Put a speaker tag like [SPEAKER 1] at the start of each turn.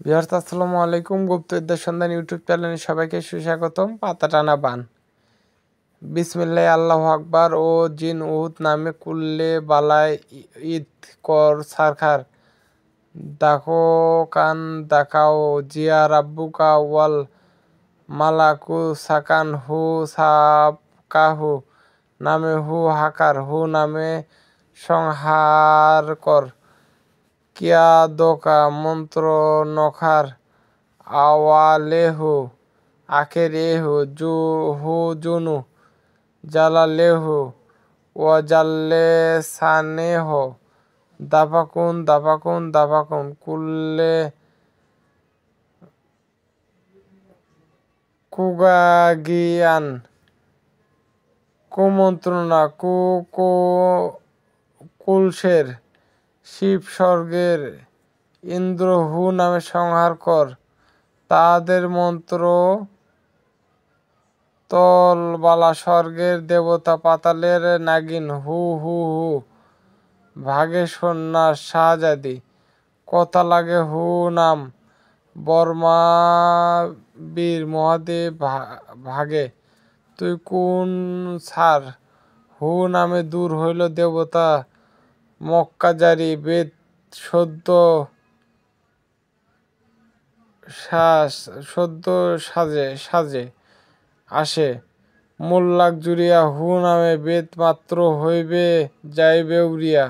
[SPEAKER 1] Viewers আসসালামু আলাইকুম। গুপ্তবিদ্যার সন্ধান ইউটিউব চ্যানেলে সবাইকে সুস্বাগতম। পাতা টানা বান। বিসমিল্লাহ আল্লাহু আকবার ও জিন উহুদ নামে কুল্লে বালায় ঈদ কর সারখার দাখো কান দাকাও জিয়া রাব্বুকা ওয়াল মালাকু সাকান হু সাবকাহু নামে হু হাকার হু নামে সংহার কর কিয়া দোকা মন্ত্র নখার আওয়ালেহু আখেরেহু হু জুনু জালালেহু ওয়াজাল্লেসানেহ দাপাকুন দাপাকুন দাপাকুন কুল্লে কুগাগিয়ান কুমন্ত্রণা কুলসের শিব স্বর্গের ইন্দ্র হু নামে সংহার কর তাদের মন্ত্র তলবালা স্বর্গের দেবতা পাতালের নাগিন হু হু হু ভাগে সন্ন্যাস শাহজাদি কথা লাগে হু নাম বর্মাবীর মহাদেব ভাগে তুই কোন সার হু নামে দূর হইল দেবতা মক্কাজারি বেদ সদ্য সাজে আসে মোল্লাক জুড়িয়া হু নামে বেদ মাত্র হইবে যাইবে উড়িয়া।